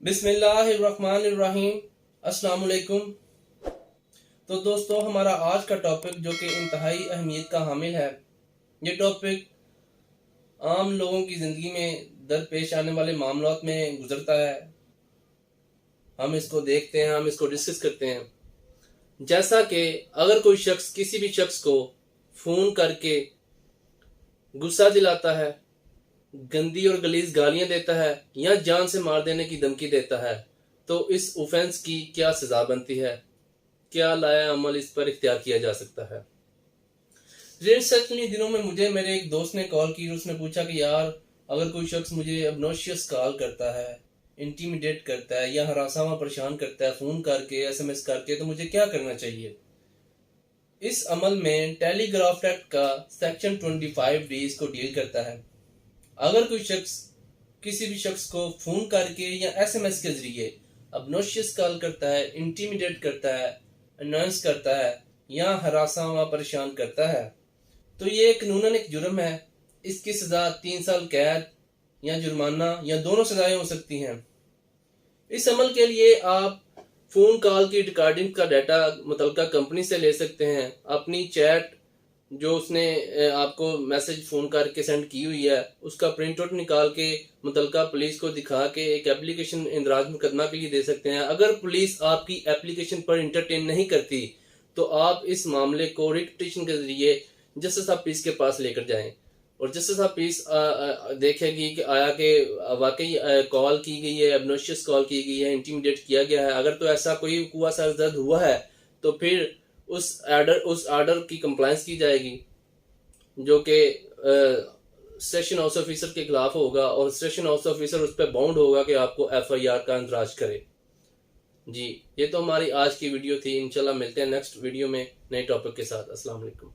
बिस्मिल्लाहिर्रहमानिर्रहीम। अस्सलाम वालेकुम। तो दोस्तों, हमारा आज का टॉपिक जो कि इंतहाई अहमियत का हामिल है, ये टॉपिक आम लोगों की ज़िंदगी में दरपेश आने वाले मामलों में गुजरता है। हम इसको देखते हैं, हम इसको डिस्कस करते हैं। जैसा कि अगर कोई शख्स किसी भी शख्स को फ़ोन करके गुस्सा दिलाता है, गंदी और गलीज गालियां देता है या जान से मार देने की धमकी देता है, तो इस ऑफेंस की क्या सजा बनती है, क्या लाया अमल इस पर इख्तियार किया जा सकता है। रिसेंटली दिनों में मुझे मेरे एक दोस्त ने कॉल की। उसने पूछा कि यार, अगर कोई शख्स मुझे ऑब्नोशियस कॉल करता है, इंटीमिडेट करता है या हरासा परेशान करता है फोन करके, एसएमएस करके, तो मुझे क्या करना चाहिए। इस अमल में टेलीग्राफ एक्ट का सेक्शन 25D इसको डील करता है। अगर कोई शख्स किसी भी शख्स को फोन करके या एसएमएस के जरिए ऑब्नोशियस कॉल करता है, इंटीमिडेट करता है, अनाउंस करता है या हरासा व परेशान करता है, तो ये कानूनन एक जुर्म है। इसकी सजा 3 साल कैद या जुर्माना या दोनों सजाएं हो सकती हैं। इस अमल के लिए आप फोन कॉल की रिकॉर्डिंग का डाटा मुतलका कंपनी से ले सकते हैं। अपनी चैट जो उसने आपको मैसेज फोन करके सेंड की हुई है, उसका प्रिंट आउट निकाल के मुतलका पुलिस को दिखा के एक एप्लीकेशन इंदराज मुकदमा के लिए दे सकते हैं। अगर पुलिस आपकी एप्लीकेशन पर इंटरटेन नहीं करती, तो आप इस मामले को रिट पिटीशन के जरिए जस्टिस ऑफिस के पास लेकर जाएं और जस्टिस ऑफिस देखेगी कि आया कि वाकई कॉल की गई है, ऑब्नोशियस कॉल की गई है, इंटीमिडेट किया गया है। अगर तो ऐसा कोई हुआ सरदर्द हुआ है, तो फिर उस आर्डर की कंप्लायंस की जाएगी, जो कि सेशन हाउस ऑफिसर के खिलाफ होगा और सेशन हाउस ऑफिसर उस पर बाउंड होगा कि आपको एफआईआर का इंदराज करे। जी, ये तो हमारी आज की वीडियो थी। इंशाल्लाह मिलते हैं नेक्स्ट वीडियो में नए टॉपिक के साथ। अस्सलाम वालेकुम।